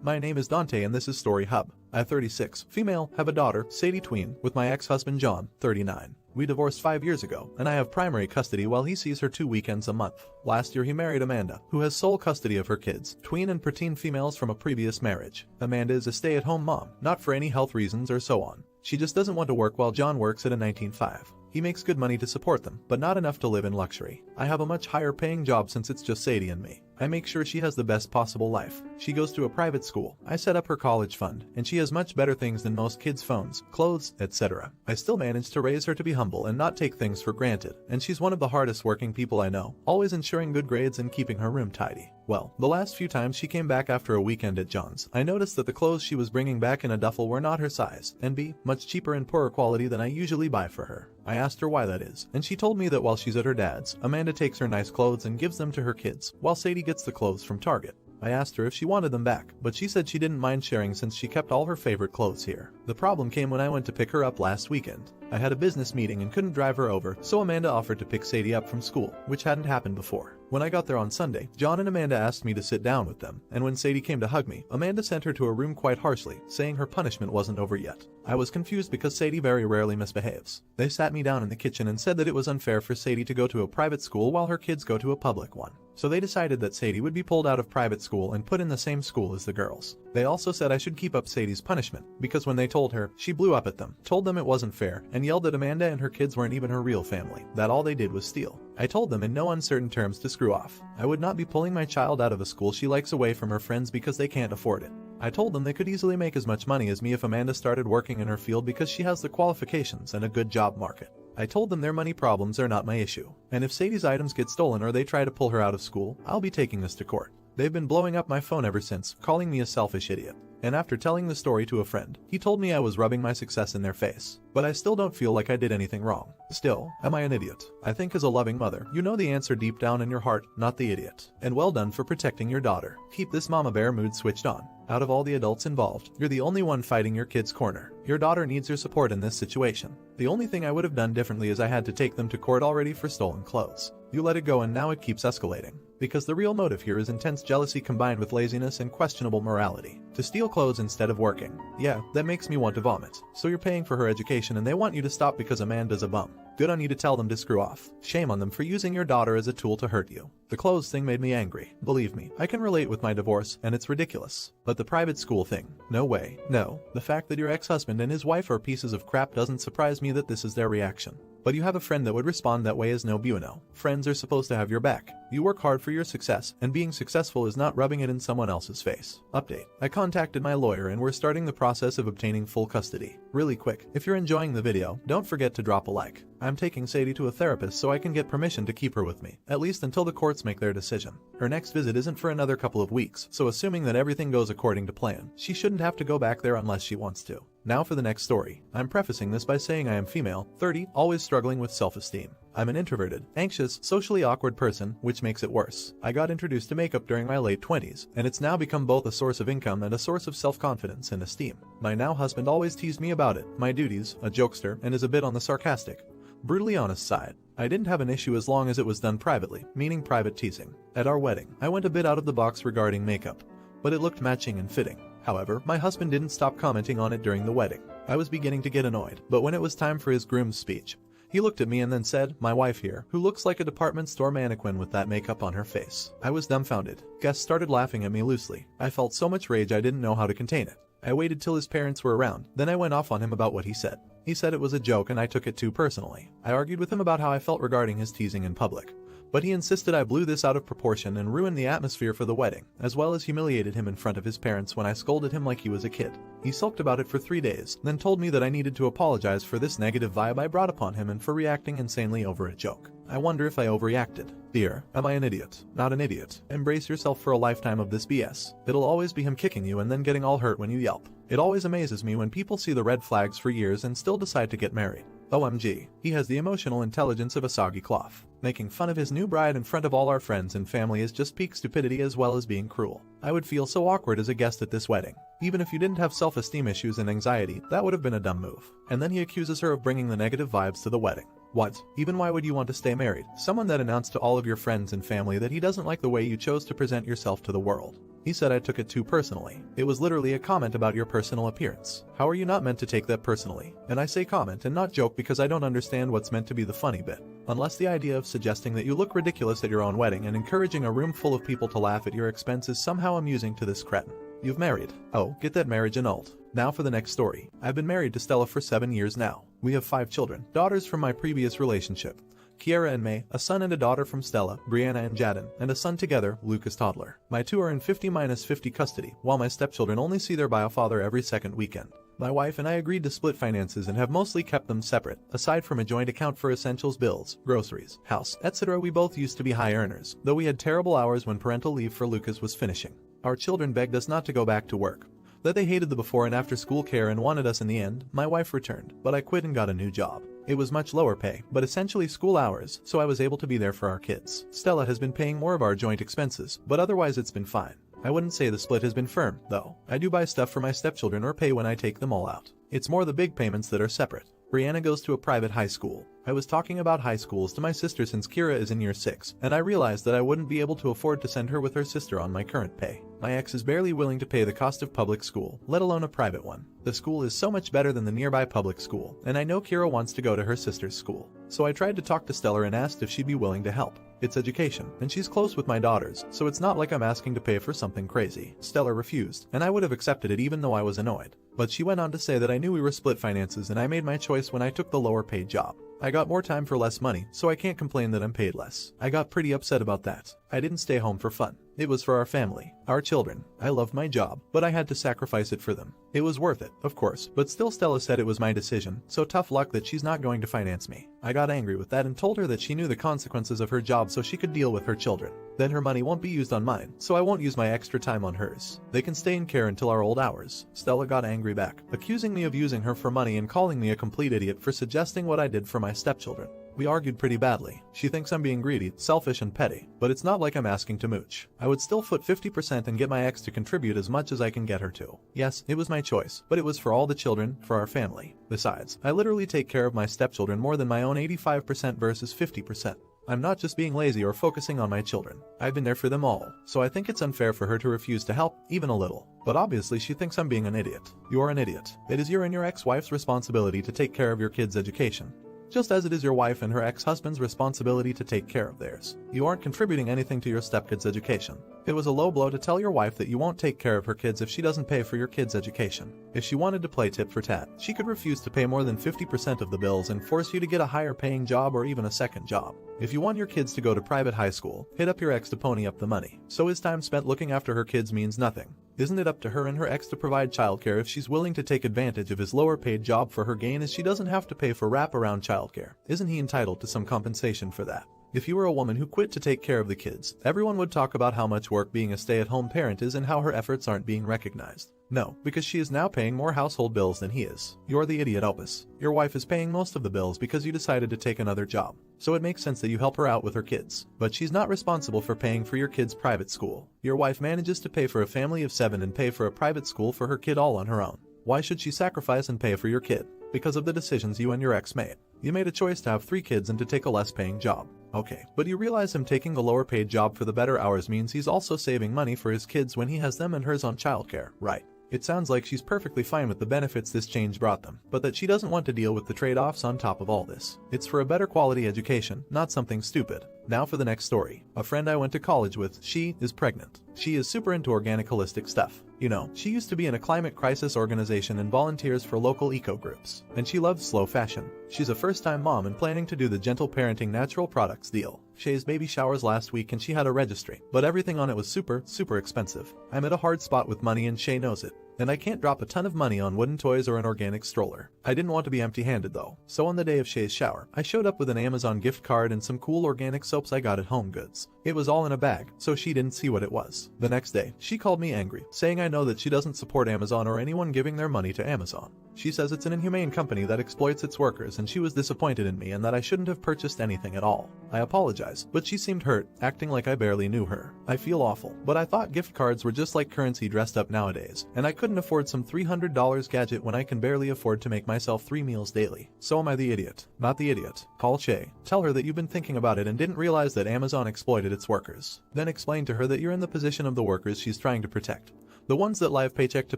My name is Dante and this is Story Hub. I'm 36, female, have a daughter, Sadie tween, with my ex-husband John, 39. We divorced 5 years ago, and I have primary custody while he sees her 2 weekends a month. Last year he married Amanda, who has sole custody of her kids, tween and preteen females from a previous marriage. Amanda is a stay-at-home mom, not for any health reasons or so on. She just doesn't want to work while John works at a 19-5. He makes good money to support them, but not enough to live in luxury. I have a much higher paying job since it's just Sadie and me. I make sure she has the best possible life. She goes to a private school. I set up her college fund, and she has much better things than most kids' phones, clothes, etc. I still manage to raise her to be humble and not take things for granted, and she's one of the hardest working people I know, always ensuring good grades and keeping her room tidy. Well, the last few times she came back after a weekend at John's, I noticed that the clothes she was bringing back in a duffel were not her size, and b, much cheaper and poorer quality than I usually buy for her. I asked her why that is, and she told me that while she's at her dad's, Amanda takes her nice clothes and gives them to her kids, while Sadie gets the clothes from Target. I asked her if she wanted them back, but she said she didn't mind sharing since she kept all her favorite clothes here. The problem came when I went to pick her up last weekend. I had a business meeting and couldn't drive her over, so Amanda offered to pick Sadie up from school, which hadn't happened before. When I got there on Sunday, John and Amanda asked me to sit down with them, and when Sadie came to hug me, Amanda sent her to a room quite harshly, saying her punishment wasn't over yet. I was confused because Sadie very rarely misbehaves. They sat me down in the kitchen and said that it was unfair for Sadie to go to a private school while her kids go to a public one. So they decided that Sadie would be pulled out of private school and put in the same school as the girls. They also said I should keep up Sadie's punishment, because when they told her, she blew up at them, told them it wasn't fair, and yelled that Amanda and her kids weren't even her real family, that all they did was steal. I told them in no uncertain terms to screw off. I would not be pulling my child out of a school she likes away from her friends because they can't afford it. I told them they could easily make as much money as me if Amanda started working in her field because she has the qualifications and a good job market. I told them their money problems are not my issue, and if Sadie's items get stolen or they try to pull her out of school, I'll be taking this to court. They've been blowing up my phone ever since, calling me a selfish idiot. And after telling the story to a friend, he told me I was rubbing my success in their face. But I still don't feel like I did anything wrong. Still, am I an idiot? I think as a loving mother, you know the answer deep down in your heart, not the idiot. And well done for protecting your daughter. Keep this mama bear mood switched on. Out of all the adults involved, you're the only one fighting your kid's corner. Your daughter needs your support in this situation. The only thing I would have done differently is I had to take them to court already for stolen clothes. You let it go and now it keeps escalating. Because the real motive here is intense jealousy combined with laziness and questionable morality. To steal clothes instead of working. Yeah, that makes me want to vomit. So you're paying for her education and they want you to stop because Amanda's a bum. Good on you to tell them to screw off. Shame on them for using your daughter as a tool to hurt you. The clothes thing made me angry. Believe me, I can relate with my divorce, and it's ridiculous. But the private school thing, no way. No, the fact that your ex-husband and his wife are pieces of crap doesn't surprise me that this is their reaction. But you have a friend that would respond that way is no bueno. Friends are supposed to have your back. You work hard for your success, and being successful is not rubbing it in someone else's face. Update. I contacted my lawyer and we're starting the process of obtaining full custody. Really quick, if you're enjoying the video, don't forget to drop a like. I'm taking Sadie to a therapist so I can get permission to keep her with me, at least until the courts make their decision. Her next visit isn't for another couple of weeks, so assuming that everything goes according to plan, she shouldn't have to go back there unless she wants to. Now for the next story. I'm prefacing this by saying I am female, 30, always struggling with self-esteem. I'm an introverted, anxious, socially awkward person, which makes it worse. I got introduced to makeup during my late 20s, and it's now become both a source of income and a source of self-confidence and esteem. My now husband always teased me about it, my duties, a jokester, and is a bit on the sarcastic, brutally honest side. I didn't have an issue as long as it was done privately, meaning private teasing. At our wedding, I went a bit out of the box regarding makeup, but it looked matching and fitting. However, my husband didn't stop commenting on it during the wedding. I was beginning to get annoyed, but when it was time for his groom's speech, he looked at me and then said, "My wife here, who looks like a department store mannequin with that makeup on her face." I was dumbfounded. Guests started laughing at me loosely. I felt so much rage I didn't know how to contain it. I waited till his parents were around, then I went off on him about what he said. He said it was a joke and I took it too personally. I argued with him about how I felt regarding his teasing in public. But he insisted I blew this out of proportion and ruined the atmosphere for the wedding, as well as humiliated him in front of his parents when I scolded him like he was a kid. He sulked about it for 3 days, then told me that I needed to apologize for this negative vibe I brought upon him and for reacting insanely over a joke. I wonder if I overreacted. Dear, am I an idiot? Not an idiot. Embrace yourself for a lifetime of this BS. It'll always be him kicking you and then getting all hurt when you yelp. It always amazes me when people see the red flags for years and still decide to get married. OMG, he has the emotional intelligence of a soggy cloth. Making fun of his new bride in front of all our friends and family is just peak stupidity as well as being cruel. I would feel so awkward as a guest at this wedding. Even if you didn't have self-esteem issues and anxiety, that would have been a dumb move. And then he accuses her of bringing the negative vibes to the wedding. What? Even why would you want to stay married? Someone that announced to all of your friends and family that he doesn't like the way you chose to present yourself to the world. He said I took it too personally. It was literally a comment about your personal appearance. How are you not meant to take that personally? And I say comment and not joke because I don't understand what's meant to be the funny bit. Unless the idea of suggesting that you look ridiculous at your own wedding and encouraging a room full of people to laugh at your expense is somehow amusing to this cretin. You've married. Oh, get that marriage annulled. Now for the next story. I've been married to Stella for 7 years now. We have 5 children, daughters from my previous relationship. Kiara and May, a son and a daughter from Stella, Brianna and Jadon, and a son together, Lucas toddler. My 2 are in 50-50 custody, while my stepchildren only see their bio father every second weekend. My wife and I agreed to split finances and have mostly kept them separate, aside from a joint account for essentials bills, groceries, house, etc. We both used to be high earners, though we had terrible hours when parental leave for Lucas was finishing. Our children begged us not to go back to work. That they hated the before and after school care and wanted us in the end, my wife returned, but I quit and got a new job. It was much lower pay, but essentially school hours, so I was able to be there for our kids. Stella has been paying more of our joint expenses, but otherwise it's been fine. I wouldn't say the split has been firm, though. I do buy stuff for my stepchildren or pay when I take them all out. It's more the big payments that are separate. Brianna goes to a private high school. I was talking about high schools to my sister since Kira is in year 6, and I realized that I wouldn't be able to afford to send her with her sister on my current pay. My ex is barely willing to pay the cost of public school, let alone a private one. The school is so much better than the nearby public school, and I know Kira wants to go to her sister's school. So I tried to talk to Stella and asked if she'd be willing to help. It's education, and she's close with my daughters, so it's not like I'm asking to pay for something crazy. Stella refused, and I would have accepted it even though I was annoyed. But she went on to say that I knew we were split finances and I made my choice when I took the lower paid job. I got more time for less money, so I can't complain that I'm paid less. I got pretty upset about that. I didn't stay home for fun. It was for our family, our children. I loved my job, but I had to sacrifice it for them. It was worth it, of course, but still Stella said it was my decision, so tough luck that she's not going to finance me. I got angry with that and told her that she knew the consequences of her job so she could deal with her children. Then her money won't be used on mine, so I won't use my extra time on hers. They can stay in care until our old hours. Stella got angry back, accusing me of using her for money and calling me a complete idiot for suggesting what I did for my stepchildren. We argued pretty badly. She thinks I'm being greedy, selfish and petty, but it's not like I'm asking to mooch. I would still foot 50% and get my ex to contribute as much as I can get her to. Yes, it was my choice, but it was for all the children, for our family. Besides, I literally take care of my stepchildren more than my own 85% versus 50%. I'm not just being lazy or focusing on my children. I've been there for them all, so I think it's unfair for her to refuse to help, even a little. But obviously she thinks I'm being an idiot. You're an idiot. It is your and your ex-wife's responsibility to take care of your kids' education. Just as it is your wife and her ex-husband's responsibility to take care of theirs. You aren't contributing anything to your stepkid's education. It was a low blow to tell your wife that you won't take care of her kids if she doesn't pay for your kids' education. If she wanted to play tit for tat, she could refuse to pay more than 50% of the bills and force you to get a higher paying job or even a second job. If you want your kids to go to private high school, hit up your ex to pony up the money. So his time spent looking after her kids means nothing. Isn't it up to her and her ex to provide childcare if she's willing to take advantage of his lower paid job for her gain as she doesn't have to pay for wraparound childcare? Isn't he entitled to some compensation for that? If you were a woman who quit to take care of the kids, everyone would talk about how much work being a stay-at-home parent is and how her efforts aren't being recognized. No, because she is now paying more household bills than he is. You're the idiot opus. Your wife is paying most of the bills because you decided to take another job. So it makes sense that you help her out with her kids. But she's not responsible for paying for your kid's private school. Your wife manages to pay for a family of 7 and pay for a private school for her kid all on her own. Why should she sacrifice and pay for your kid? Because of the decisions you and your ex made. You made a choice to have 3 kids and to take a less paying job. Okay, but you realize him taking the lower paid job for the better hours means he's also saving money for his kids when he has them and hers on childcare, right? It sounds like she's perfectly fine with the benefits this change brought them, but that she doesn't want to deal with the trade-offs on top of all this. It's for a better quality education, not something stupid. Now for the next story. A friend I went to college with, she is pregnant. She is super into organic holistic stuff. You know, she used to be in a climate crisis organization and volunteers for local eco groups. And she loves slow fashion. She's a first-time mom and planning to do the gentle parenting natural products deal. Shay's baby showers last week and she had a registry, but everything on it was super expensive. I'm at a hard spot with money and Shay knows it. And I can't drop a ton of money on wooden toys or an organic stroller. I didn't want to be empty-handed though, so on the day of Shay's shower, I showed up with an Amazon gift card and some cool organic soaps I got at Home Goods. It was all in a bag, so she didn't see what it was. The next day, she called me angry, saying I know that she doesn't support Amazon or anyone giving their money to Amazon. She says it's an inhumane company that exploits its workers and she was disappointed in me and that I shouldn't have purchased anything at all. I apologize, but she seemed hurt, acting like I barely knew her. I feel awful, but I thought gift cards were just like currency dressed up nowadays, and I couldn't couldn't afford some $300 gadget when I can barely afford to make myself 3 meals daily. So am I the idiot? Not the idiot. Call Shay. Tell her that you've been thinking about it and didn't realize that Amazon exploited its workers. Then explain to her that you're in the position of the workers she's trying to protect. The ones that live paycheck to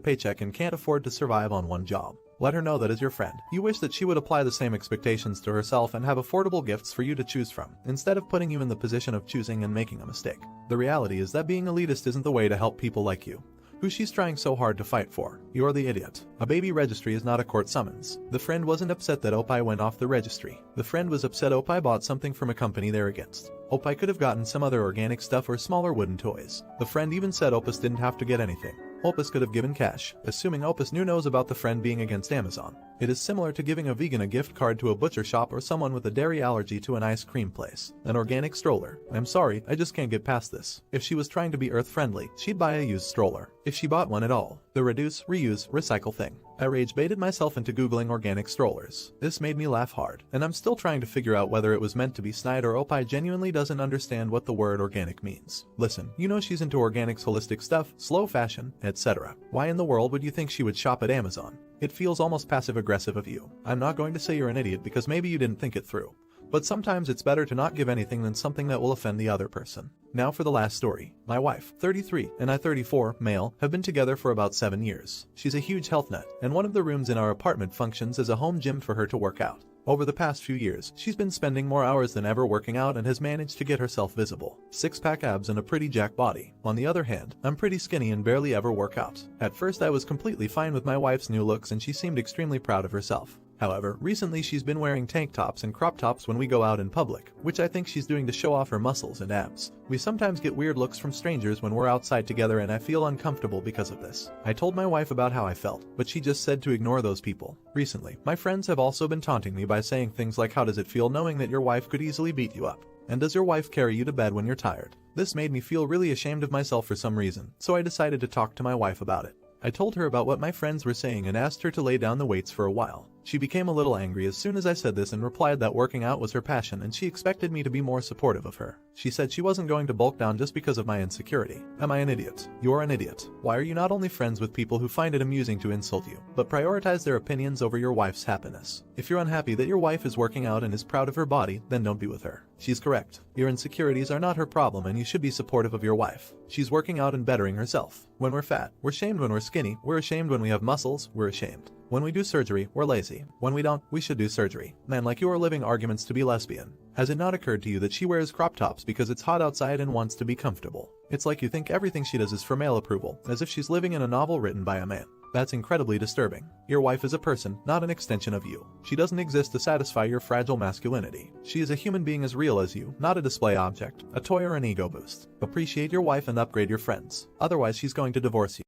paycheck and can't afford to survive on one job. Let her know that as your friend, you wish that she would apply the same expectations to herself and have affordable gifts for you to choose from, instead of putting you in the position of choosing and making a mistake. The reality is that being elitist isn't the way to help people like you, who she's trying so hard to fight for. You're the idiot. A baby registry is not a court summons. The friend wasn't upset that Opie went off the registry. The friend was upset Opie bought something from a company they're against. Opie could have gotten some other organic stuff or smaller wooden toys. The friend even said Opus didn't have to get anything. Opus could have given cash, assuming Opus knows about the friend being against Amazon. It is similar to giving a vegan a gift card to a butcher shop or someone with a dairy allergy to an ice cream place. An organic stroller. I'm sorry, I just can't get past this. If she was trying to be earth-friendly, she'd buy a used stroller. If she bought one at all. The reduce, reuse, recycle thing. I rage-baited myself into googling organic strollers. This made me laugh hard, and I'm still trying to figure out whether it was meant to be snide or Opie genuinely doesn't understand what the word organic means. Listen, you know she's into organics, holistic stuff, slow fashion, etc. Why in the world would you think she would shop at Amazon? It feels almost passive-aggressive of you. I'm not going to say you're an idiot because maybe you didn't think it through. But sometimes it's better to not give anything than something that will offend the other person. Now for the last story. My wife, 33, and I, 34, male, have been together for about 7 years. She's a huge health nut, and one of the rooms in our apartment functions as a home gym for her to work out. Over the past few years, she's been spending more hours than ever working out and has managed to get herself visible. 6-pack abs and a pretty jack body. On the other hand, I'm pretty skinny and barely ever work out. At first I was completely fine with my wife's new looks and she seemed extremely proud of herself. However, recently she's been wearing tank tops and crop tops when we go out in public, which I think she's doing to show off her muscles and abs. We sometimes get weird looks from strangers when we're outside together and I feel uncomfortable because of this. I told my wife about how I felt, but she just said to ignore those people. Recently, my friends have also been taunting me by saying things like, how does it feel knowing that your wife could easily beat you up? And does your wife carry you to bed when you're tired? This made me feel really ashamed of myself for some reason, so I decided to talk to my wife about it. I told her about what my friends were saying and asked her to lay down the weights for a while. She became a little angry as soon as I said this and replied that working out was her passion and she expected me to be more supportive of her. She said she wasn't going to bulk down just because of my insecurity. Am I an idiot? You're an idiot. Why are you not only friends with people who find it amusing to insult you, but prioritize their opinions over your wife's happiness? If you're unhappy that your wife is working out and is proud of her body, then don't be with her. She's correct. Your insecurities are not her problem and you should be supportive of your wife. She's working out and bettering herself. When we're fat, we're shamed. When we're skinny, we're ashamed. When we have muscles, we're ashamed. When we do surgery, we're lazy. When we don't, we should do surgery. Men like you are living arguments to be lesbian. Has it not occurred to you that she wears crop tops because it's hot outside and wants to be comfortable? It's like you think everything she does is for male approval, as if she's living in a novel written by a man. That's incredibly disturbing. Your wife is a person, not an extension of you. She doesn't exist to satisfy your fragile masculinity. She is a human being as real as you, not a display object, a toy or an ego boost. Appreciate your wife and upgrade your friends. Otherwise she's going to divorce you.